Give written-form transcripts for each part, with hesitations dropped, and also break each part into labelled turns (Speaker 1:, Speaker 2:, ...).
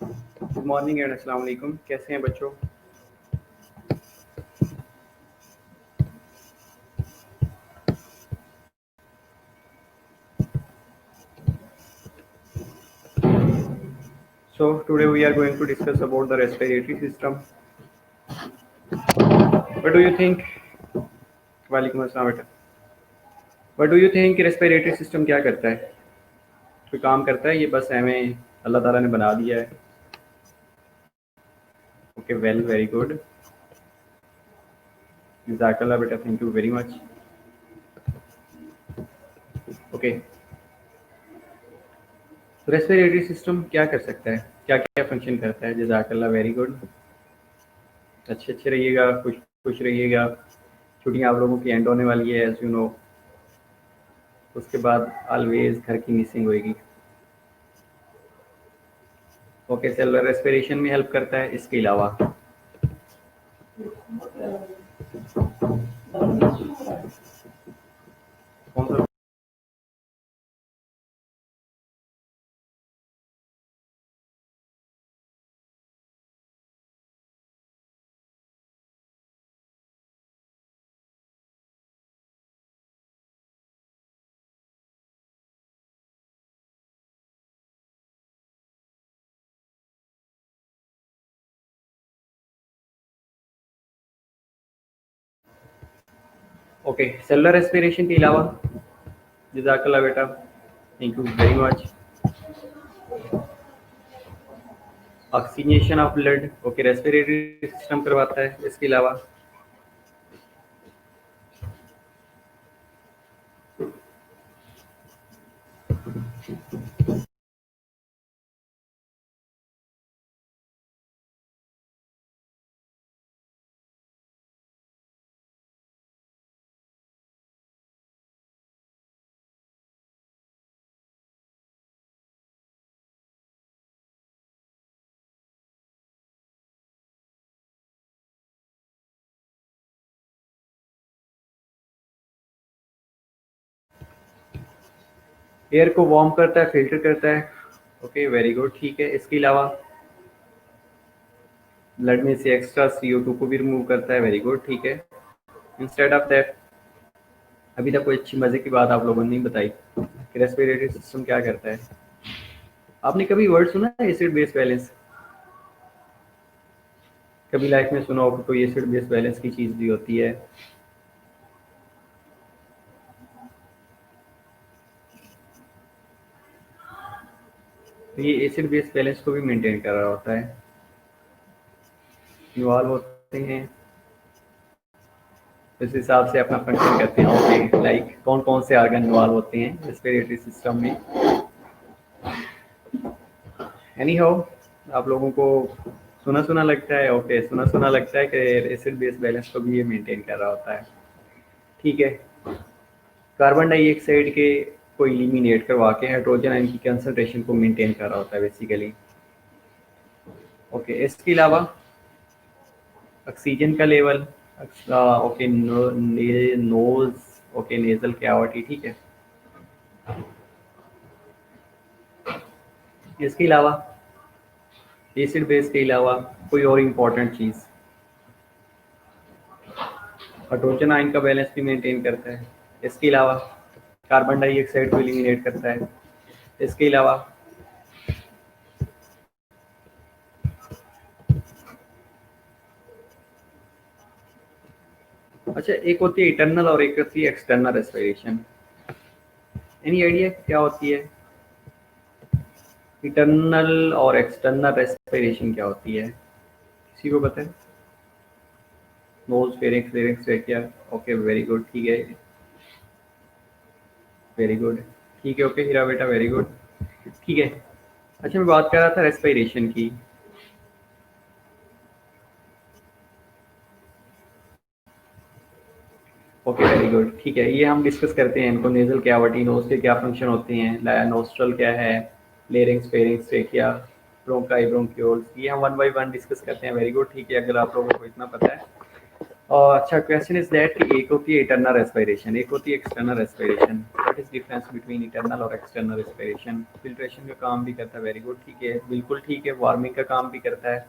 Speaker 1: Good morning and अस्सलाम वालेकुम। कैसे हैं बच्चों? So today we are going to discuss about the respiratory system. What do you think? वालेकुम अस्सलाम बेटा। What do you think respiratory system क्या करता है? कोई काम करता है? ये बस हमें अल्लाह ताला ने बना दिया है। Okay, well, very good. जज़ाकल्लाह बेटा, thank you very much. Okay, respiratory system क्या कर सकता है? क्या क्या फंक्शन करता है? जज़ाकल्लाह, वेरी गुड। अच्छे रहिएगा, खुश रहिएगा। छुट्टियाँ आप लोगों की एंड होने वाली है, एज यू नो। उसके बाद ऑलवेज घर की मिसिंग होएगी। ओके, सेलुलर रेस्पिरेशन में हेल्प करता है। इसके अलावा कौन सा? ओके, सेलुलर रेस्पिरेशन के अलावा जज़ाकल्लाह बेटा, thank you very much. Oxygenation of blood, okay, respiratory system करवाता है। इसके अलावा एयर को वार्म करता है, फिल्टर करता है। ओके, वेरी गुड, ठीक है। इसके अलावा ब्लड में से एक्स्ट्रा CO2 को भी रिमूव करता है। वेरी गुड, ठीक है। इंस्टेड ऑफ दैट, अभी तक कोई अच्छी मजे की बात आप लोगों ने नहीं बताई कि रेस्पिरेटरी सिस्टम क्या करता है। आपने कभी वर्ड सुना है एसिड बेस बैलेंस? कभी लाइफ में सुना होगा कोई एसिड बेस बैलेंस की चीज भी होती है? तो ये एसिड बेस बैलेंस को भी मेंटेन कर रहा होता है। इन्वॉल्व होते हैं, इस हिसाब से अपना फंक्शन करते हैं। ओके, लाइक कौन कौन से ऑर्गन इन्वॉल्व होते हैं रेस्पिरेटरी सिस्टम में? एनी हाउ, आप लोगों को सुना लगता है। ओके, सुना लगता है कि एसिड बेस बैलेंस को भी ये मेंटेन कर रहा होता है। ठीक है। कार्बन डाइऑक्साइड के को इलिमिनेट करवा के हाइड्रोजन आयन की कंसंट्रेशन को मेंटेन कर रहा होता है बेसिकली। ओके, इसके अलावा ऑक्सीजन का level, okay, nose, okay, nasal cavity, ठीक है। इसके अलावा एसिड बेस के अलावा कोई और इम्पोर्टेंट चीज़, हाइड्रोजन आयन का बैलेंस भी मेंटेन करता है। इसके अलावा कार्बन डाइऑक्साइड को एलिमिनेट करता है। इसके अलावा अच्छा, एक होती है इंटरनल और एक होती है एक्सटर्नल रेस्पिरेशन। एनी आइडिया क्या होती है इंटरनल और एक्सटर्नल रेस्पिरेशन? क्या होती है, किसी को पता है? Nose, pharynx, larynx, trachea. Okay, very good, ठीक है, वेरी गुड, ठीक है। ओके हीरा बेटा, वेरी गुड, ठीक है। अच्छा, मैं बात कर रहा था रेस्पिरेशन की। ओके, वेरी गुड, ठीक है। ये हम डिस्कस करते हैं इनको, नेजल कैविटी, नोज के क्या फंक्शन होते हैं, नोस्ट्रल क्या है, larynx, pharynx, trachea, bronchi, bronchioles, ये हम वन बाय वन डिस्कस करते हैं। वेरी गुड, ठीक है, अगर आप लोगों को इतना पता है। और अच्छा क्वेश्चन इज दैट कि एक होती है इंटरनल रेस्पिरेशन, एक होती है external respiration. What is difference between internal और एक्सटर्नल रेस्पिरेशन? फिल्ट्रेशन का काम भी करता है, वेरी गुड, ठीक है, बिल्कुल ठीक है। वार्मिंग का काम भी करता है,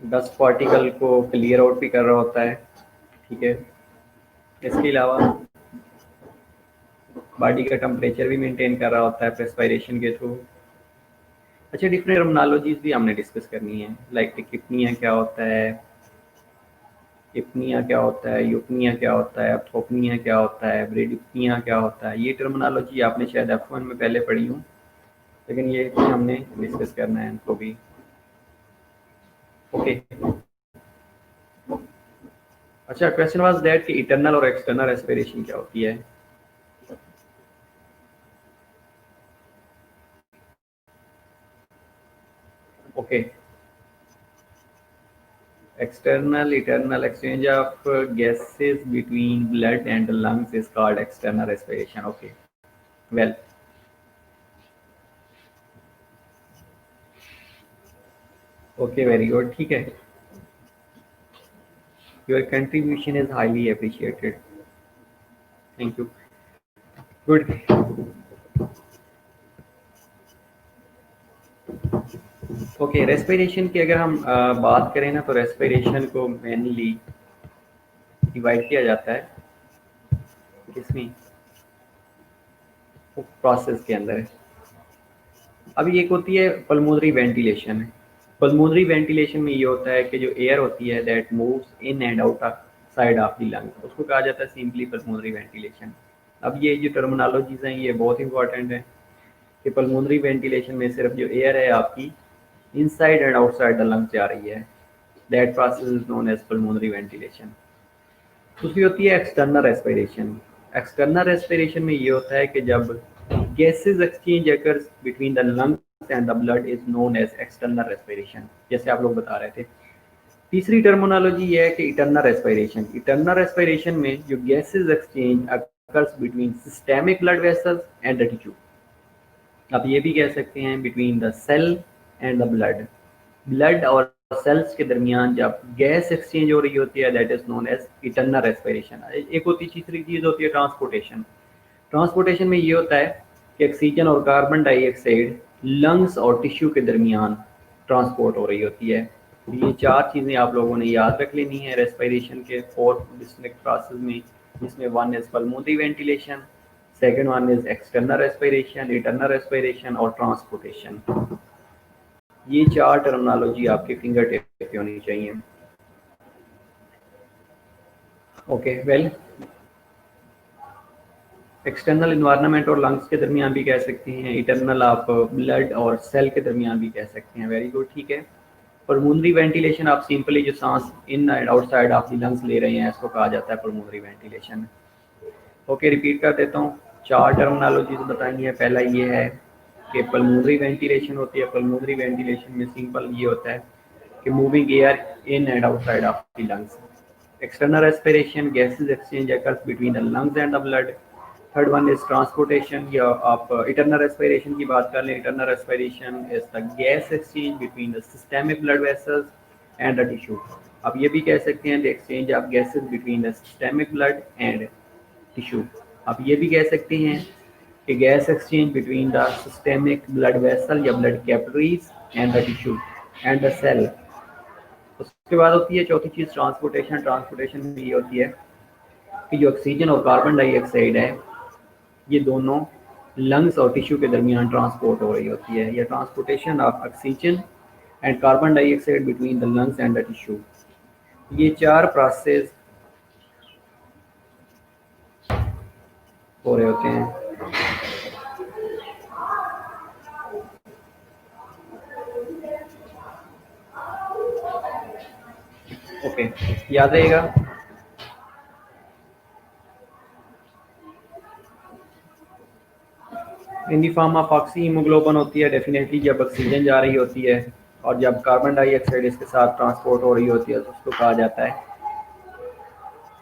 Speaker 1: डस्ट पार्टिकल को क्लियर आउट भी कर रहा होता है, ठीक है। इसके अलावा बॉडी का टेम्परेचर भी मेंटेन कर रहा होता है रेस्पिरेशन के थ्रू। अच्छा, डिफरेंट टर्मिनोलॉजीज भी हमने डिस्कस करनी है, लाइक किपनिया क्या होता है, इप्निया क्या होता है, यूपनिया क्या होता है, थोपनिया क्या होता है, ब्रेडिप्निया क्या होता है। ये टर्मिनोलॉजी आपने शायद F1 में पहले पढ़ी हूँ, लेकिन ये भी हमने डिस्कस करना है इनको भी। ओके, अच्छा क्वेश्चन वाज दैट कि इंटरनल और एक्सटर्नल रेस्पिरेशन क्या होती है? Okay, external internal exchange of gases between blood and lungs is called external respiration. Okay, well, okay, very good, ठीक है। Your contribution is highly appreciated, thank you, good। Okay, respiration की अगर हम बात करें ना, तो रेस्पिरेशन को मेनली डिवाइड किया जाता है किसमें, प्रोसेस के अंदर। अभी एक होती है पल्मोनरी वेंटिलेशन। पल्मोनरी वेंटिलेशन में ये होता है कि जो एयर होती है that moves in and out side of the lung, उसको कहा जाता है सिंपली पल्मोनरी वेंटिलेशन। अब ये जो टर्मिनोलॉजीज हैं ये बहुत इंपॉर्टेंट है कि पल्मोनरी वेंटिलेशन में सिर्फ जो एयर है आपकी inside and outside the lung से आ रही है, that process is known as pulmonary ventilation. दूसरी होती है एक्सटर्नल रेस्पिरेशन। एक्सटर्नल रेस्पिरेशन में ये होता है कि जब gases exchange occurs between the lungs and the blood is known as external respiration, जैसे आप लोग बता रहे थे। तीसरी टर्मिनोलॉजी ये है कि इटर्नल रेस्पिरेशन। इटर्नल रेस्पिरेशन में जो gases exchange occurs between systemic blood vessels and the tissue, आप ये भी कह सकते हैं between the cell and the blood. Blood और सेल्स के दरमियान जब गैस एक्सचेंज हो रही होती है that is known as internal respiration. एक होती तीसरी चीज होती है ट्रांसपोर्टेशन। ट्रांसपोर्टेशन में ये होता है कि ऑक्सीजन और कार्बन डाइऑक्साइड लंग्स और टिश्यू के दरमियान ट्रांसपोर्ट हो रही होती है। ये चार चीज़ें आप लोगों ने याद रख लेनी है रेस्पिरेशन के 4 डिस्टिंक्ट प्रोसेस में, जिसमें one is pulmonary ventilation, second one is external respiration, internal respiration और ट्रांसपोर्टेशन। ये चार टर्मिनोलॉजी आपके फिंगर टिप पे होनी चाहिए। ओके, वेल, एक्सटर्नल इन्वायरमेंट और लंग्स के दरमियान भी कह सकते हैं, इंटरनल आप ब्लड और सेल के दरमियान भी कह सकते हैं, वेरी गुड, ठीक है। पल्मोनरी वेंटिलेशन आप सिंपली जो सांस in and outside of the lungs ले रहे हैं इसको कहा जाता है पल्मोनरी वेंटिलेशन। ओके, रिपीट कर देता हूँ, चार टर्मिनोलॉजीज बताई है। पहला ये है कि पल्मोनरी वेंटिलेशन होती है। पल्मोनरी वेंटिलेशन में सिंपल ये होता है कि moving air in and outside of the lungs. External respiration, gases exchange occurs between the lungs and the blood. Third one is transportation, या आप इंटरनल रेस्पिरेशन की बात कर लें, internal respiration is the gas exchange between the systemic blood vessels and the tissue. आप ये भी कह सकते हैं the exchange of gases between the systemic blood and tissue. आप ये भी कह सकते हैं कि gas exchange between the systemic blood vessel या blood capillaries and the tissue and the cell. उसके बाद होती है चौथी चीज़ ट्रांसपोर्टेशन। ट्रांसपोर्टेशन में ये होती है कि जो ऑक्सीजन और कार्बन डाइऑक्साइड है ये दोनों लंग्स और टिश्यू के दरमियान ट्रांसपोर्ट हो रही होती है, या transportation of oxygen and carbon dioxide between the lungs and the tissue. ये चार प्रोसेस हो रहे होते हैं। ओके, याद रहेगा। In the form of oxy haemoglobin होती है डेफिनेटली जब ऑक्सीजन जा रही होती है, और जब कार्बन डाइऑक्साइड इसके साथ ट्रांसपोर्ट हो रही होती है तो उसको कहा जाता है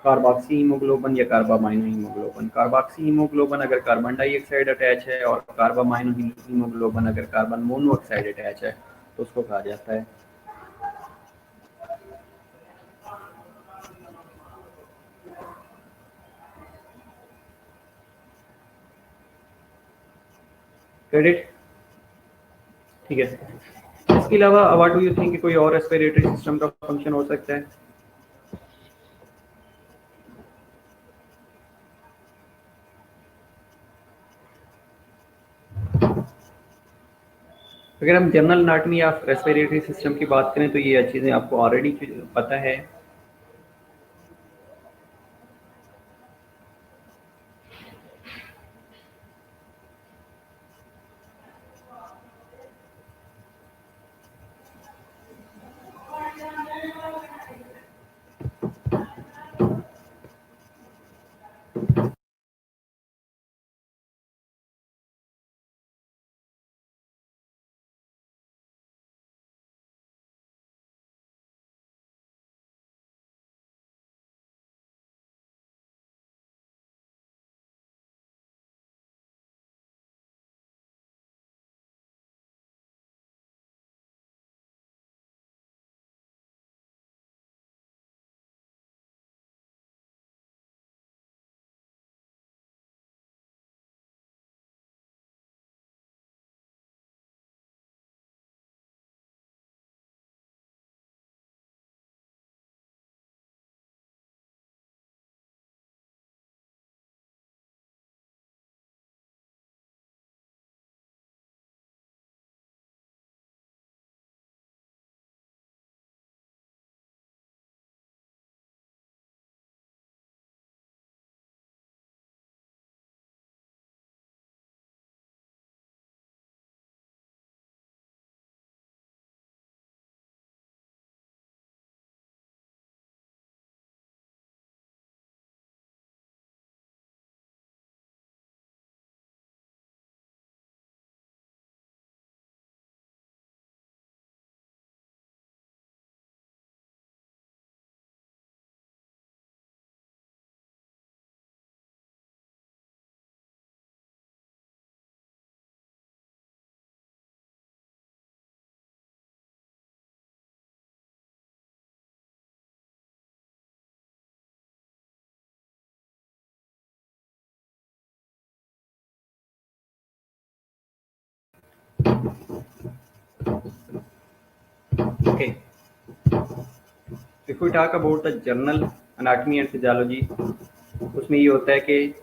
Speaker 1: कार्बोक्सी हीमोग्लोबिन या कार्बामाइनो हीमोग्लोबिन। कार्बोक्सी हीमोग्लोबिन अगर कार्बन डाइऑक्साइड अटैच है, और कार्बामाइनो हीमोग्लोबिन अगर कार्बन मोनोऑक्साइड अटैच है तो उसको कहा जाता है क्रेडिट, ठीक है। इसके अलावा व्हाट डू यू थिंक कोई और रेस्पिरेटरी सिस्टम का फंक्शन हो सकता है? अगर हम जनरल एनाटॉमी या रेस्पिरेटरी सिस्टम की बात करें तो ये चीज़ें आपको ऑलरेडी पता है। Okay. If we talk about the general anatomy and physiology, उसमें ये होता है कि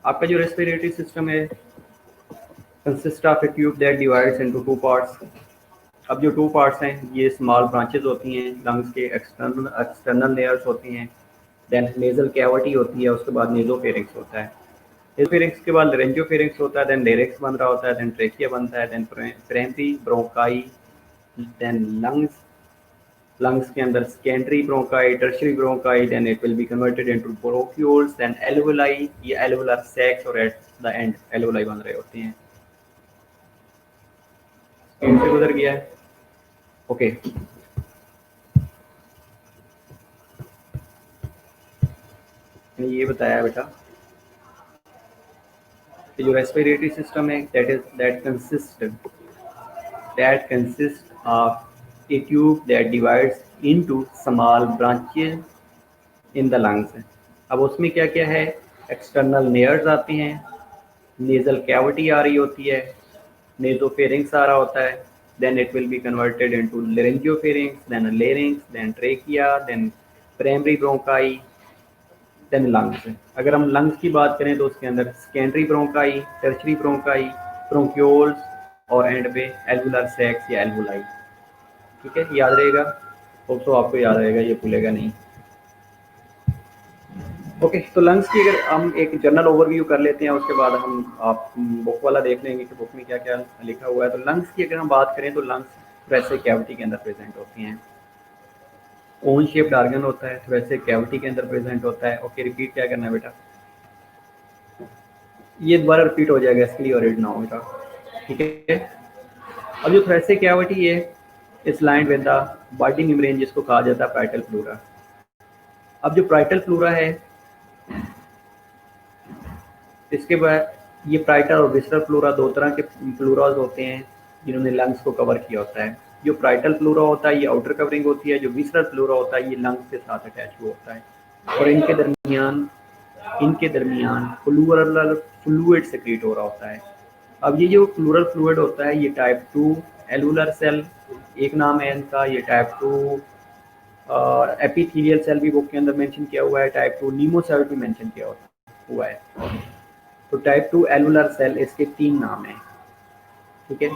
Speaker 1: आपका जो रेस्पिरेटरी सिस्टम है consist of A tube that divides into two parts. अब जो टू पार्ट्स हैं ये स्मॉल ब्रांचेस होती हैं, लंग्स के एक्सटर्नल लेयर्स होती हैं, देन नेजल कैविटी होती है, उसके बाद नेजोफेरिंक्स होता है, नेजोफेरिंक्स के बाद लेरेंजियोफेरिंक्स होता है, देन लेरिक्स बन रहा होता है, देन ट्रेकिया बनता है, then primary bronchi, then lungs के अंदर secondary bronchi, tertiary bronchi, then it will be converted into bronchioles, then alveoli, ये एल्वुलर सैक्स और एट द एंड एल्वुलाई बन रहे होते हैं। स्क्रीन से गुजर गया है, ओके। ये बताया बेटा कि जो रेस्पिरेटरी सिस्टम है that consist of a tube that divides into small branches in the lungs। अब उसमें क्या क्या है, एक्सटर्नल लेयर्स आते हैं, नेजल कैविटी आ रही होती है, नेजोफेरिंक्स आ रहा होता है, then it will be converted into laryngopharynx, then larynx, then trachea, then primary bronchi, then lungs. अगर हम लंग्स की बात करें तो उसके अंदर secondary bronchi, tertiary bronchi, bronchioles और एंड पे एल्वुलर सैक्स या एल्वुलाई। ठीक है, याद रहेगा, तो आपको याद रहेगा, ये भूलेगा नहीं। ओके, तो लंग्स की अगर हम एक जनरल ओवरव्यू कर लेते हैं, उसके बाद हम आप बुक वाला देख लेंगे कि बुक में क्या क्या लिखा हुआ है। तो लंग्स की अगर हम बात करें तो लंग्स थोरेसिक कैविटी के अंदर प्रेजेंट होती हैं, ओन शेप्ड ऑर्गन होता है, थोरेसिक कैविटी के अंदर प्रेजेंट होता है। ओके, रिपीट क्या करना है बेटा, ये दोबारा रिपीट हो जाएगा, इसके लिए ऑलरेडी ना हो बेटा, ठीक है। अब जो थोरेसिक कैविटी है इस line with the body membrane, जिसको कहा जाता है पाइटल फ्लोरा। अब जो पाइटल फ्लोरा है इसके बाद ये पाइटल और विसरल फ्लोरा, दो तरह के फ्लोराज होते हैं जिन्होंने लंग्स को कवर किया होता है। जो पाइटल फ्लोरा होता है ये आउटर कवरिंग होती है, जो विसरल फ्लोरा होता है ये लंग्स के साथ अटैच हुआ होता है, और इनके दरमियान इनके दरमियान प्लूरल फ्लूइड सेक्रेट हो रहा होता है। अब ये जो प्लूरल फ्लूइड होता है ये टाइप 2 एलुलर सेल एक नाम है इनका, ये टाइप 2 एपिथेलियल सेल भी बुक के अंदर मेंशन किया हुआ है, टाइप 2 नीमोसाइट भी मेंशन किया हुआ है। तो टाइप 2 एलुलर सेल इसके 3 नाम हैं, ठीक है।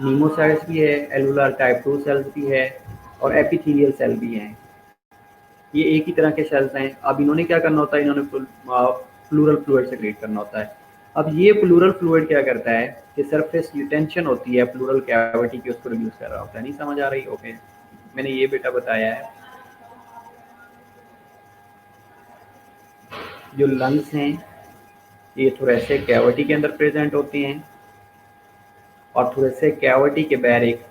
Speaker 1: नीमोसाइट्स भी है, एलुलर टाइप 2 सेल्स भी है और एपिथेलियल सेल भी हैं। ये एक ही तरह के सेल्स हैं। अब इन्होंने क्या करना होता है, इन्होंने प्लूरल फ्लूइड सेक्रेट करना होता है। अब ये प्लूरल फ्लूइड क्या करता है कि सरफेस की टेंशन होती है प्लूरल कैविटी की, उसको रिड्यूस कर रहा होता है। नहीं समझ आ रही? ओके, मैंने ये बेटा बताया है। जो लंग्स हैं ये थोरेसिक कैविटी के अंदर प्रेजेंट होते हैं और थोरेसिक कैविटी के बाहर एक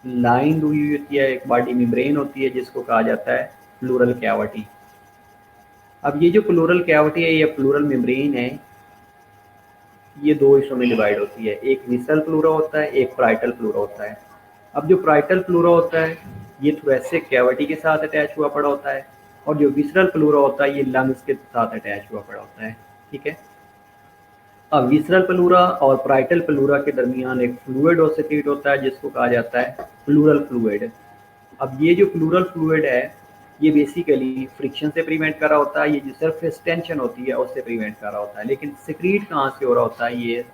Speaker 1: लाइन हुई होती है, एक बॉडी मेम्ब्रेन होती है जिसको कहा जाता है प्लूरल कैविटी। अब ये जो प्लूरल कैविटी है, ये प्लूरल मेम्ब्रेन है, ये दो हिस्सों में डिवाइड होती है। एक विसरल प्लूरा होता है, एक प्राइटल प्लूरा होता है। अब जो प्राइटल प्लूरा होता है ये थोरेसिक कैविटी के साथ अटैच हुआ पड़ा होता है और जो विसरल प्लूरा होता है ये लंग्स के साथ अटैच हुआ पड़ा होता है, ठीक है। अब विसरल प्लूरा और प्राइटल प्लूरा के दरमियान एक फ्लूइड और सेक्रेट होता है जिसको कहा जाता है प्लूरल फ्लूइड। अब ये जो प्लूरल फ्लूइड है ये बेसिकली फ्रिक्शन से प्रिवेंट कर रहा होता है, ये जो सरफेस टेंशन होती है उससे प्रिवेंट कर रहा होता है। लेकिन सिक्रीट कहाँ से हो रहा होता है, ये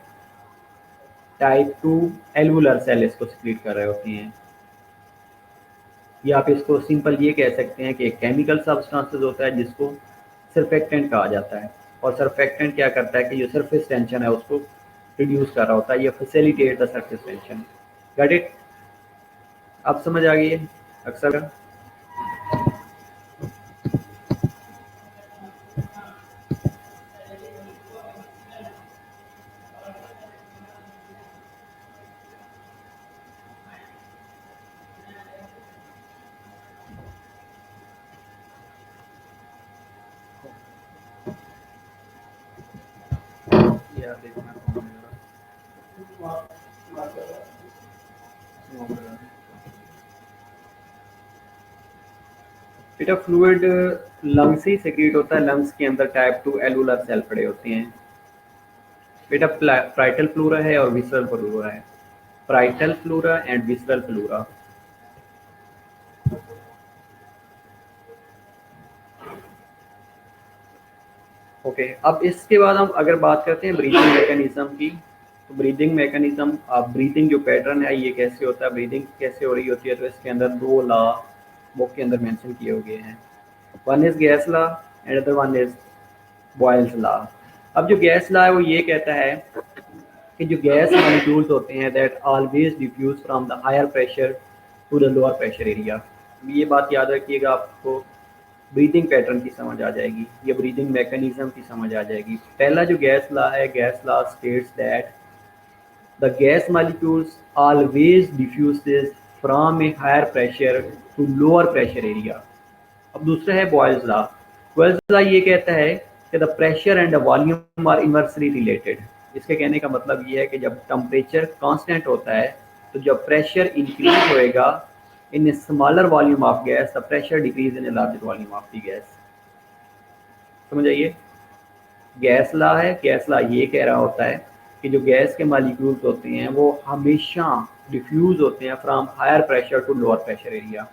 Speaker 1: टाइप 2 एलुलर सेल इसको सिक्रीट कर रहे होते हैं। या आप इसको सिंपल ये कह सकते हैं कि एक केमिकल सब्सटेंसेस होता है जिसको सरफेक्टेंट कहा जाता है और सरफेक्टेंट क्या करता है कि जो सरफेस टेंशन है उसको रिड्यूस कर रहा होता है, ये facilitate the surface tension. Got it? अब समझ आ गई है अक्सर? बेटा फ्लूइड लंग से ही सेक्रेट होता है, लंग्स के अंदर टाइप 2 एलुलर सेल पड़े होते हैं। बेटा प्राइटल फ्लूरा है और विसरल फ्लूरा है, प्राइटल फ्लूरा एंड विसरल फ्लूरा। ओके, अब इसके बाद हम अगर बात करते हैं ब्रीदिंग मैकेनिज्म की, तो ब्रीदिंग मैकेनिज्म, अब ब्रीदिंग जो पैटर्न है ये कैसे होता है, ब्रीदिंग कैसे हो रही होती है, तो इसके अंदर 2 लॉ बुक के अंदर मेंशन किए हुए हैं। One is gas law and other one is boils law. अब जो गैस लॉ है वो ये कहता है कि जो गैस मॉलिक्यूल्स होते हैं that always diffuse from the higher pressure to the lower pressure area. ये बात याद रखिएगा, आपको ब्रीदिंग पैटर्न की समझ आ जाएगी, ये ब्रीदिंग मैकेनिज्म की समझ आ जाएगी। पहला जो गैस लॉ है, gas law states that the gas molecules always diffuses from a higher pressure to lower pressure area. अब दूसरा है बॉयल्स लॉ। बॉयल्स लॉ ये कहता है कि the pressure and the volume are inversely related. इसके कहने का मतलब ये है कि जब टेम्परेचर कांस्टेंट होता है तो जब प्रेशर इंक्रीज होएगा in a smaller volume of gas, the pressure decrease in a larger volume of the gas। समझ आइए, गैस लॉ है, गैस लॉ ये कह रहा होता है कि जो गैस के मॉलिक्यूल्स होते हैं वो हमेशा डिफ्यूज होते हैं from higher pressure to lower pressure area.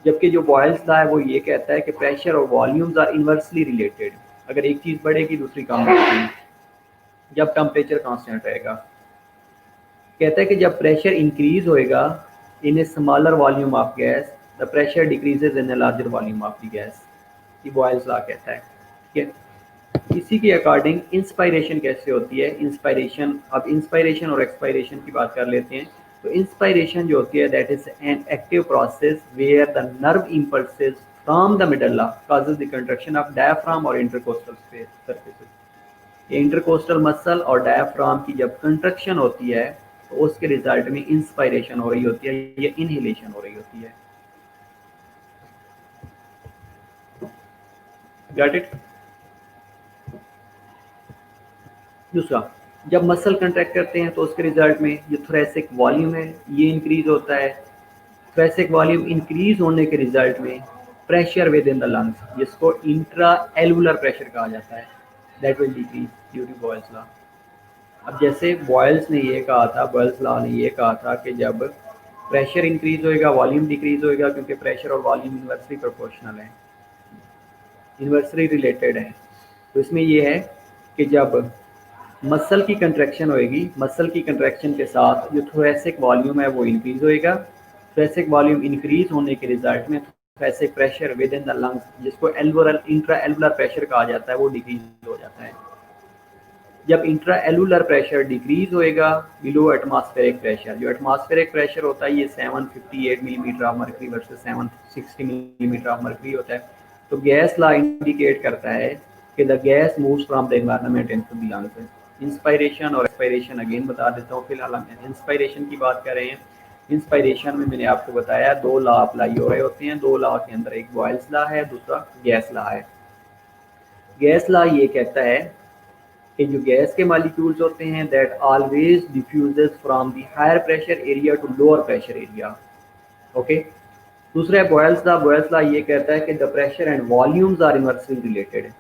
Speaker 1: जबकि जो बॉयल्स लॉ है वो ये कहता है कि प्रेशर और वॉल्यूम्स आर इनवर्सली रिलेटेड, अगर एक चीज़ बढ़ेगी दूसरी कम होगी जब टेम्परेचर कांस्टेंट रहेगा। कहता है कि जब प्रेशर इंक्रीज होएगा in a smaller volume of gas, the pressure decreases in a larger volume of the gas। ये बॉयल्स लॉ कहता है, ठीक है। इसी के अकॉर्डिंग इंस्पायरेशन कैसे होती है, इंस्पायरेशन, अब इंस्पायरेशन और एक्सपायरेशन की बात कर लेते हैं। तो इंस्पायरेशन जो होती है that is an active process where the nerve impulses from the medulla causes the contraction of diaphragm और इंटरकोस्टल surfaces। ये इंटरकोस्टल मसल और डायफ्राम की जब कंट्रक्शन होती है तो उसके रिजल्ट में इंस्पायरेशन हो रही होती है, ये इनहेलेशन हो रही होती है। Got it? दूसरा, जब मसल कंट्रैक्ट करते हैं तो उसके रिजल्ट में जो थोरेसिक वॉल्यूम है ये इंक्रीज होता है। थोरेसिक वॉल्यूम इंक्रीज होने के रिजल्ट में pressure within the lungs, जिसको इंट्रा एलुलर प्रेशर कहा जाता है, that will decrease due to Boyle's law. अब जैसे बॉयल्स ने ये कहा था, बॉयल्स लॉ ने ये कहा था कि जब प्रेशर इंक्रीज होएगा वॉल्यूम डिक्रीज होएगा, क्योंकि प्रेशर और वॉल्यूम इन्वर्सली प्रोपोर्शनल है, इन्वर्सली रिलेटेड है। तो इसमें ये है कि जब मसल की कंट्रैक्शन होएगी, मसल की कंट्रैक्शन के साथ जो थोरेसिक वॉल्यूम है वो इंक्रीज होएगा। थोरेसिक वॉल्यूम इंक्रीज होने के रिजल्ट में thoracic pressure within the lungs, जिसको एल्वोरल इंट्रा एलुलर प्रेशर कहा जाता है, वो डिक्रीज हो जाता है। जब इंट्रा एलुलर प्रेशर डिक्रीज होएगा बिलो एटमॉस्फेरिक प्रेशर, जो एटमॉस्फेरिक प्रेशर होता है ये 758 millimetre of mercury versus 760 millimetre of mercury होता है। तो गैस लॉ इंडिकेट करता है कि the gas moves from the environment into the lungs. Inspiration और एक्सपायरेशन अगेन बता देता हूँ, फिलहाल हम इंस्पायरेशन की बात कर रहे हैं। इंस्पायरेशन में मैंने आपको बताया दो लॉ अप्लाई हो रहे होते हैं, दो लॉ के अंदर एक बॉयल्स लॉ है, दूसरा गैस लॉ है। गैस लॉ ये कहता है कि जो गैस के मॉलिक्यूल्स होते हैं that always diffuses from the higher pressure area to lower pressure area. Okay, दूसरा है बॉयल्स लॉ। बॉयल्स लॉ ये कहता है कि the pressure and volumes are inversely related,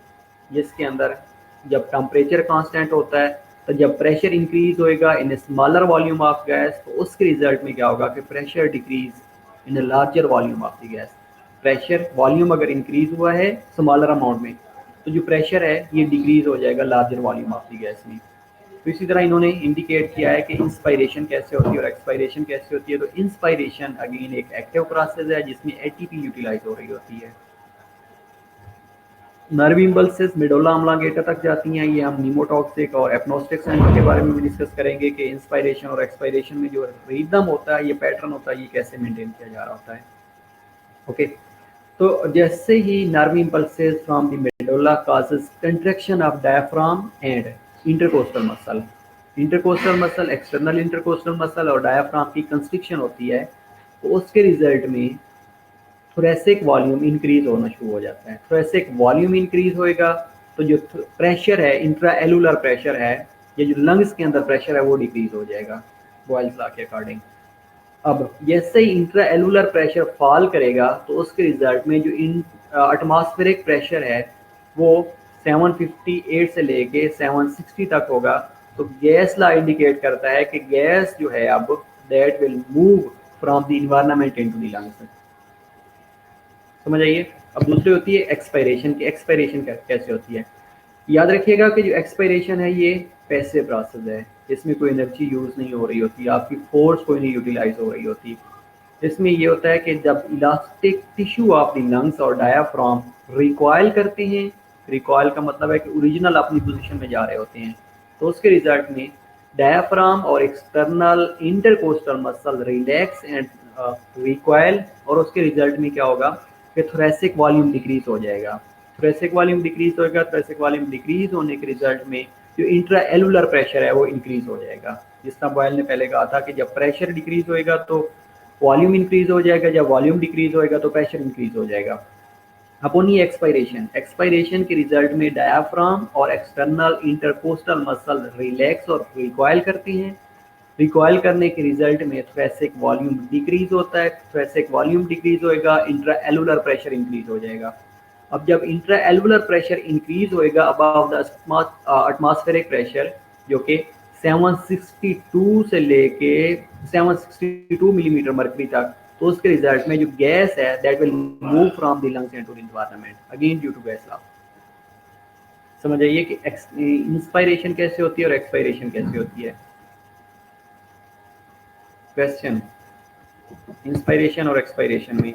Speaker 1: जिसके अंदर जब टेम्परेचर कांस्टेंट होता है तो जब प्रेशर इंक्रीज होएगा in smaller volume of gas, तो उसके रिजल्ट में क्या होगा कि pressure decrease in larger volume of the gas. Pressure volume अगर इंक्रीज हुआ है स्मॉलर अमाउंट में, तो जो प्रेशर है ये डिक्रीज हो जाएगा larger volume of the gas में। तो इसी तरह इन्होंने इंडिकेट किया है कि इंस्पायरेशन कैसे होती है और एक्सपायरेशन कैसे होती है। तो इंस्पायरेशन अगेन एक एक्टिव प्रोसेस है जिसमें एटीपी यूटिलाइज हो रही होती है। नर्व इम्पल्सेस मेडुल्ला ऑब्लांगेटा तक जाती हैं। ये हम नीमोटॉक्सिक और एपनोस्टिक सेंटर के बारे में भी डिस्कस करेंगे कि इंस्पायरेशन और एक्सपायरेशन में जो रिदम होता है, ये पैटर्न होता है, ये कैसे मेंटेन किया जा रहा होता है। ओके, तो जैसे ही nerve impulses from the medulla causes contraction of diaphragm and intercostal muscle. Intercostal muscle, external intercostal muscle और डायफ्राम की कंस्ट्रिक्शन होती है, तो उसके रिजल्ट में थोरेसिक वॉल्यूम इंक्रीज होना शुरू हो जाता है। थोरेसिक वॉल्यूम इंक्रीज होएगा तो जो प्रेशर है, इंट्रा एलुलर प्रेशर है, ये जो लंग्स के अंदर प्रेशर है वो डिक्रीज हो जाएगा बॉयल्स लॉ के अकॉर्डिंग। अब जैसे ही इंट्रा एलुलर प्रेशर फॉल करेगा तो उसके रिजल्ट में जो एटमॉस्फेरिक प्रेशर है वो 758 से लेके 760 तक होगा। तो गैस लॉ इंडिकेट करता है कि गैस जो है अब that will move from the environment into the lungs. समझ आइए। अब दूसरी होती है एक्सपायरेशन की। एक्सपायरेशन कैसे होती है, याद रखिएगा कि जो एक्सपायरेशन है ये पैसिव प्रोसेस है, इसमें कोई एनर्जी यूज नहीं हो रही होती, आपकी फोर्स कोई नहीं यूटिलाइज हो रही होती। इसमें ये होता है कि जब elastic tissue of the lungs और डायाफ्राम रिकॉइल करते हैं, रिकॉइल का मतलब है कि ओरिजिनल अपनी पोजीशन में जा रहे होते हैं, तो उसके रिजल्ट में डायाफ्राम और external intercostal muscle relax and recoil, और उसके रिजल्ट में क्या होगा कि थोरेसिक वॉल्यूम डिक्रीज हो जाएगा। थोरेसिक वॉल्यूम डिक्रीज होएगा, थोरेसिक वॉल्यूम डिक्रीज होने के रिजल्ट में जो इंट्रा एलुलर प्रेशर है वो इंक्रीज हो जाएगा। जिस तरह बॉयल ने पहले कहा था कि जब प्रेशर डिक्रीज होएगा तो वॉल्यूम इंक्रीज हो जाएगा, जब वॉल्यूम डिक्रीज होएगा तो प्रेशर इंक्रीज हो जाएगा। अपॉन ही एक्सपायरेशन, एक्सपायरेशन के रिजल्ट में डायाफ्राम और एक्सटर्नल इंटरकोस्टल मसल रिलैक्स और रिकॉइल करती हैं। रिकॉइल करने के रिजल्ट में थोरेसिक वॉल्यूम डिक्रीज होता है। थोरेसिक वॉल्यूम डिक्रीज होएगा, इंट्रा एलुलर प्रेशर इंक्रीज हो जाएगा। अब जब इंट्रा एलुलर प्रेशर इंक्रीज होएगा अबव द एटमॉस्फेरिक प्रेशर, जो कि 762 से लेके 762 मिलीमीटर मर्करी तक, तो उसके रिजल्ट में जो गैस है that will move from the lungs into the environment again due to gas law. समझ आइए कि इंस्पायरेशन कैसे होती है और एक्सपायरेशन कैसे होती है। क्वेश्चन, इंस्पायरेशन और एक्सपायरेशन में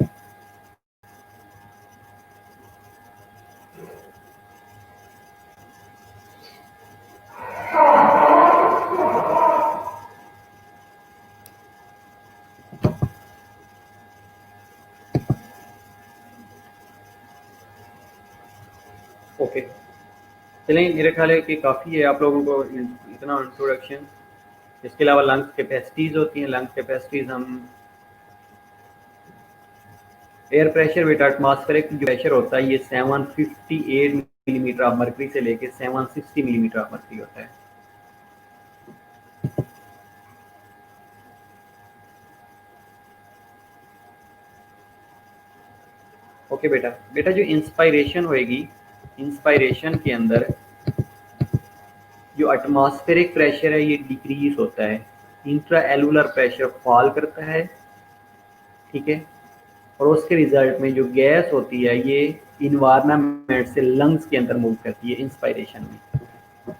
Speaker 1: ओके, चलें, मेरे ख्याल है कि काफ़ी है आप लोगों को इतना इंट्रोडक्शन। इसके अलावा लंग्स कैपेसिटीज़ होती हैं। लंग्स कैपेसिटीज़ हम air pressure with atmospheric pressure होता है ये 758 मिलीमीटर ऑफ मर्करी से लेके 760 मिलीमीटर ऑफ मर्करी होता है। ओके बेटा, बेटा जो इंस्पायरेशन होएगी, इंस्पायरेशन के अंदर जो एटमॉस्फेरिक प्रेशर है ये डिक्रीज होता है, इंट्रा एलुलर प्रेशर फॉल करता है, ठीक है। और उसके रिजल्ट में जो गैस होती है ये इन्वायरमेंट से लंग्स के अंदर मूव करती है इंस्पायरेशन में।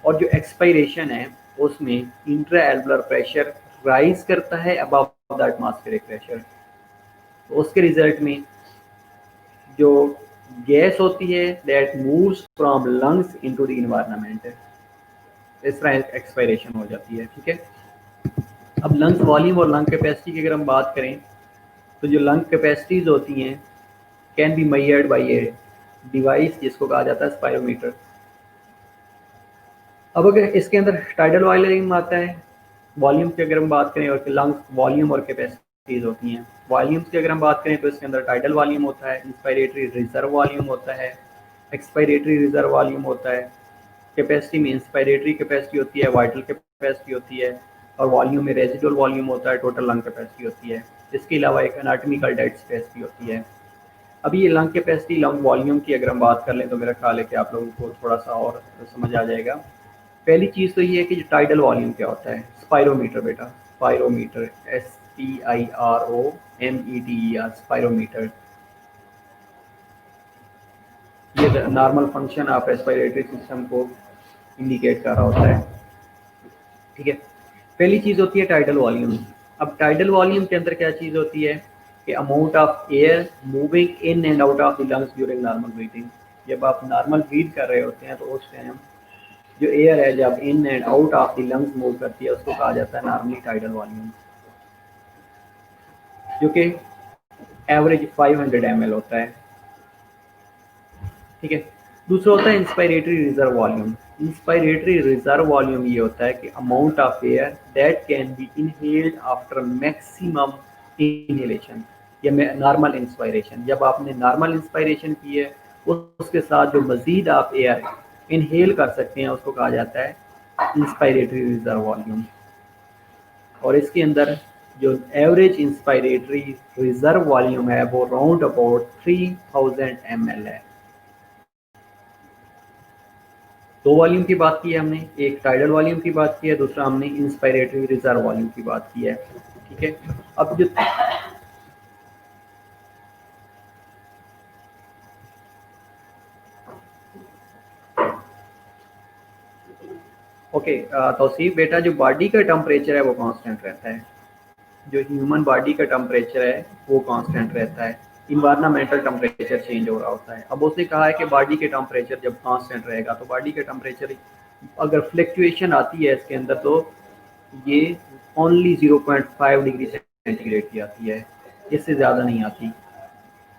Speaker 1: और जो एक्सपायरेशन है उसमें इंट्रा एलुलर प्रेशर राइज करता है अबव द एटमॉस्फेरिक प्रेशर। तो उसके रिजल्ट में जो गैस होती है that moves from lungs into the environment, इस तरह एक्सपायरेशन हो जाती है, ठीक है। अब लंग्स वॉल्यूम और लंग कैपेसिटी की अगर हम बात करें तो जो लंग कैपेसिटीज होती हैं can be measured by a device जिसको कहा जाता है स्पायरोमीटर। अब अगर इसके अंदर टाइडल वॉल्यूम आता है, वॉल्यूम की अगर हम बात करें और लंग्स वॉल्यूम और कैपेसिटीज होती हैं। वॉल्यूम्स की अगर हम बात करें तो इसके अंदर टाइडल वॉल्यूम होता है, इंस्पायरेटरी रिजर्व वॉल्यूम होता है, एक्सपायरेटरी रिजर्व वॉल्यूम होता है। कैपेसिटी में इंस्पायरेटरी कैपेसिटी होती है, वाइटल कैपेसिटी होती है, और वॉल्यूम में रेजिडुअल वॉल्यूम होता है, टोटल लंग कैपेसिटी होती है। इसके अलावा एक एनाटॉमिकल डेड स्पेस भी होती है। अभी ये लंग कैपेसिटी लंग वॉल्यूम की अगर हम बात कर लें तो मेरा ख्याल है कि आप लोगों को थोड़ा सा और समझ आ जाएगा। पहली चीज़ तो ये है कि जो टाइडल वॉल्यूम क्या होता है। स्पायरोमीटर बेटा, स्पायरोमीटर, SPIROMETER, स्पायरोमीटर, ये normal function of respiratory system को इंडिकेट कर रहा होता है, ठीक है। पहली चीज़ होती है टाइडल वॉल्यूम। अब टाइडल वॉल्यूम के अंदर क्या चीज़ होती है कि amount of air moving in and out of the lungs during normal breathing. जब आप नॉर्मल ब्रीथ कर रहे होते हैं तो उस टाइम जो एयर है जब in and out of the lungs move करती है उसको कहा जाता है नॉर्मली टाइडल वॉल्यूम, जो कि एवरेज 500 ml होता है, ठीक है। दूसरा होता है inspiratory reserve volume. Inspiratory reserve volume ये होता है कि amount of air that can B inhaled after maximum inhalation या नॉर्मल इंस्पायरेशन। जब आपने नॉर्मल इंस्पायरेशन की है उसके साथ जो मजीद आप एयर इनहेल कर सकते हैं उसको कहा जाता है इंस्पायरेटरी रिजर्व वॉल्यूम। और इसके अंदर जो एवरेज इंस्पायरेटरी रिजर्व वॉल्यूम है वो राउंड अबाउट 3000 ml है। दो वॉल्यूम की बात की है हमने, एक टाइडल वॉल्यूम की बात की है, दूसरा हमने इंस्पायरेटरी रिजर्व वॉल्यूम की बात की है, ठीक है। अब जो ओके तौसीफ बेटा, जो बॉडी का टेम्परेचर है वो कांस्टेंट रहता है। जो ह्यूमन बॉडी का टेम्परेचर है वो कांस्टेंट रहता है, इन्वायरमेंटल टेम्परेचर चेंज हो रहा होता है। अब उसने कहा है कि बॉडी के टेम्परेचर जब कांस्टेंट रहेगा तो बॉडी के टेम्परेचर अगर फ्लक्चुएशन आती है इसके अंदर तो ये ओनली 0.5 डिग्री सेंटीग्रेड की आती है, इससे ज़्यादा नहीं आती।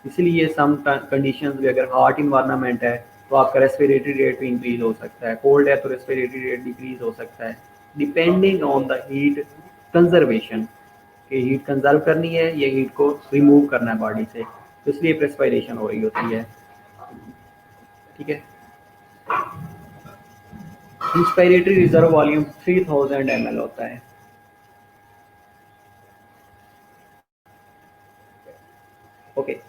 Speaker 1: इसलिए सम कंडीशंस में अगर हॉट इन्वायरमेंट है तो आपका रेस्पिरेटरी रेट भी इंक्रीज हो सकता है, कोल्ड है तो रेस्पिरेटरी रेट डिक्रीज हो सकता है, depending on the heat conservation, कि हीट कंजर्व करनी है या हीट को रिमूव करना है बॉडी से, तो इसलिए प्रेस्पिरेशन हो रही होती है, ठीक है। इंस्पायरेटरी रिजर्व वॉल्यूम 3000 ml होता है, okay.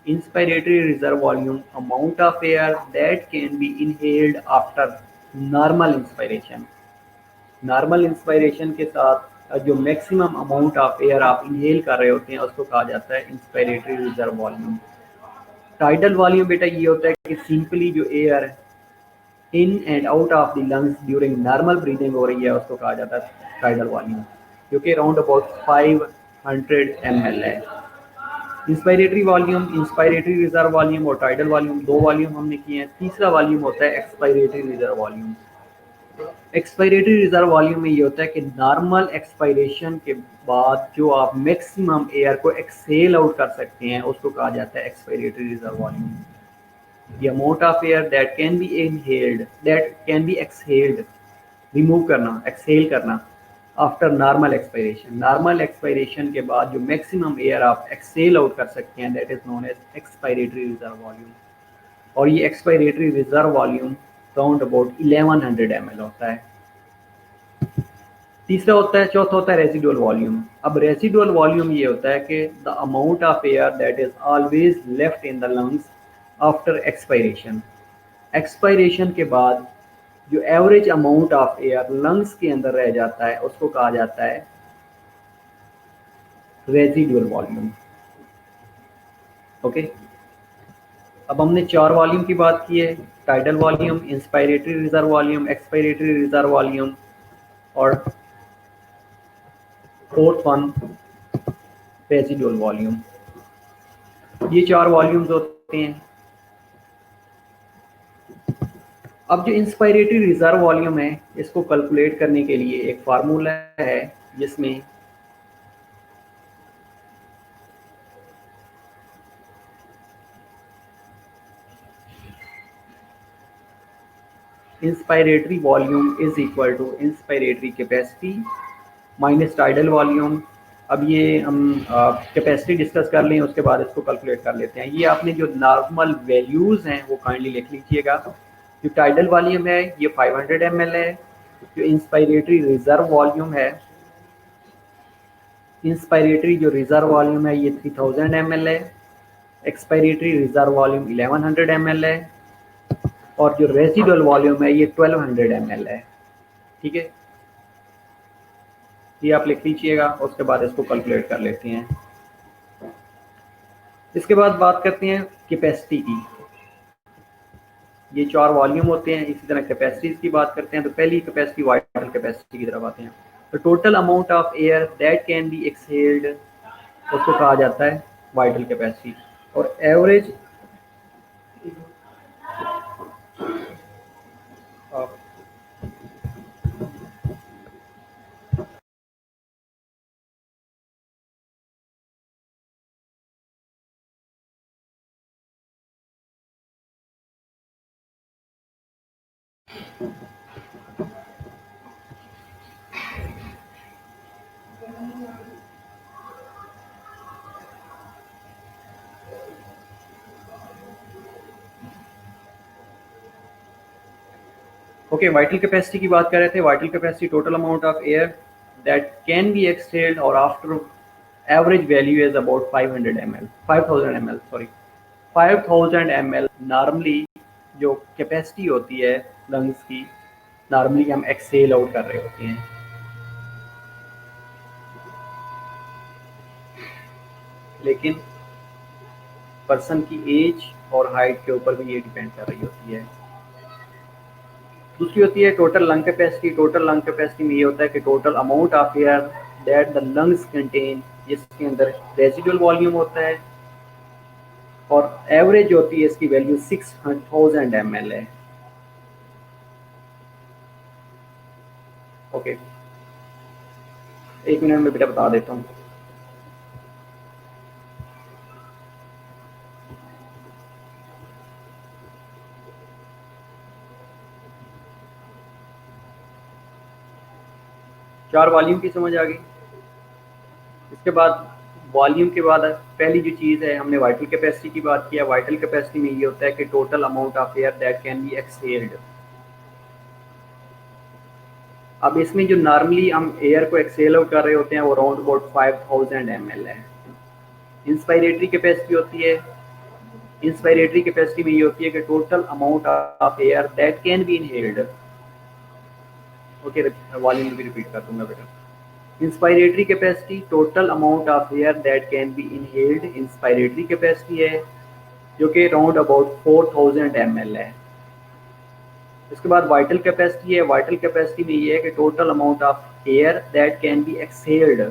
Speaker 1: Inspiratory reserve volume, amount of air that can be inhaled after normal inspiration। Normal inspiration के साथ जो मैक्सिमम अमाउंट ऑफ एयर आप इनहेल कर रहे होते हैं उसको कहा जाता है inspiratory reserve volume. Tidal volume बेटा ये होता है कि सिंपली जो air in and out of the lungs during normal breathing हो रही है उसको कहा जाता है टाइडल वॉल्यूम, जो कि अराउंड अबाउट 500 ml है। Inspiratory volume, inspiratory reserve volume और टाइडल वॉल्यूम, दो वॉल्यूम हमने किए हैं। तीसरा वॉल्यूम होता है expiratory reserve volume. Expiratory reserve volume में ये होता है कि नॉर्मल एक्सपायरेशन के बाद जो आप मैक्सिमम एयर को एक्सेल आउट कर सकते हैं उसको कहा जाता है expiratory reserve volume. The amount of air that can be inhaled, that can be exhaled, remove करना, एक्सेल करना after normal expiration. Normal expiration के बाद जो मैक्सिमम एयर आप एक्सेल आउट कर सकते हैं that is known as expiratory reserve volume. और ये expiratory reserve volume round about 1100 ml होता है। तीसरा होता है, चौथा होता है रेसिडुअल वॉल्यूम। अब रेसिडुअल वॉल्यूम ये होता है कि the amount of air that is always left in the lungs after expiration. Expiration के बाद जो average amount of air lungs के अंदर रह जाता है उसको कहा जाता है रेसिडुअल वॉल्यूम। ओके, अब हमने चार वॉल्यूम की बात की है, tidal volume, inspiratory reserve volume, expiratory reserve volume और फोर्थ वन रेसिडुअल वॉल्यूम। ये चार वॉल्यूम्स होते हैं। अब जो इंस्पायरेटरी रिजर्व वॉल्यूम है इसको कैलकुलेट करने के लिए एक फार्मूला है जिसमें inspiratory volume is equal to inspiratory capacity minus tidal volume. अब ये हम कैपेसिटी डिस्कस कर लें उसके बाद इसको कैलकुलेट कर लेते हैं। ये आपने जो नॉर्मल वैल्यूज़ हैं वो काइंडली लिख लीजिएगा। जो टाइडल वॉल्यूम है ये 500 ml है। जो इंस्पायरेटरी रिजर्व वॉल्यूम है, इंस्पायरेटरी जो रिजर्व वॉल्यूम है ये 3000 ml है। एक्सपायरेटरी रिजर्व वॉल्यूम 1100 ml है और जो रेसिडुअल वॉल्यूम है ये 1200 ml है। ठीक है, ये आप लिख लीजिएगा, उसके बाद इसको कैलकुलेट कर लेते हैं। इसके बाद बात करते हैं कैपेसिटी की। ये चार वॉल्यूम होते हैं, इसी तरह कैपेसिटीज की बात करते हैं। तो पहली कैपेसिटी वाइटल कैपेसिटी की तरफ आते हैं। तो total amount of air that can be exhaled उसको कहा जाता है वाइटल कैपेसिटी। और एवरेज ओके, वाइटल कैपेसिटी की बात कर रहे थे। Vital capacity total amount of air that can be exhaled और after average value is about 500 ml 5000 ml sorry 5000 ml। Normally जो कैपेसिटी होती है लंग्स की, नॉर्मली हम एक्सहेल आउट कर रहे होते हैं, लेकिन पर्सन की एज और हाइट के ऊपर भी ये डिपेंड कर रही होती है। दूसरी होती है total lung capacity. Total lung capacity में ये होता है कि total amount of air that the lungs contain, जिसके अंदर रेसिडुअल वॉल्यूम होता है और एवरेज होती है इसकी वैल्यू 6000 ml है। ओके, एक मिनट में बेटा बता देता हूँ। चार वॉल्यूम की समझ आ गई। इसके बाद वॉल्यूम के बाद पहली जो चीज़ है, हमने वाइटल कैपेसिटी की बात किया। वाइटल कैपेसिटी में ये होता है कि total amount of air that can be exhaled. अब इसमें जो नॉर्मली हम एयर को एक्सहेल आउट कर रहे होते हैं वो अराउंड अबाउट 5000 ml है। इंस्पायरेटरी कैपेसिटी होती है, इंस्पायरेटरी कैपेसिटी में ये होती है कि total amount of air that can B inhaled. Okay, volume भी रिपीट कर दूंगा बेटा। Inspiratory capacity total amount of air that can B inhaled inspiratory capacity है, जो कि अराउंड अबाउट 4000 ml है। इसके बाद वाइटल कैपेसिटी है। वाइटल कैपेसिटी में ये है कि total amount of air that can be exhaled,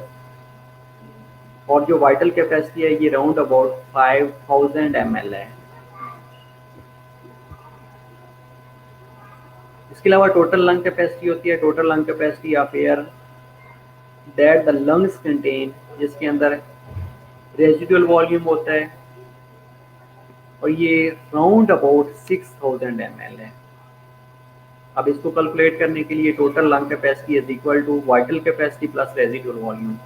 Speaker 1: और जो वाइटल कैपेसिटी है ये अराउंड अबाउट 5000 ml है। इसके अलावा टोटल लंग कैपेसिटी होती है। Total lung capacity of air that the lungs contain, जिसके अंदर रेजिडुअल वॉल्यूम होता है और ये राउंड अबाउट 6000 ml है। अब इसको कैलकुलेट करने के लिए total lung capacity is equal to vital capacity plus residual volume.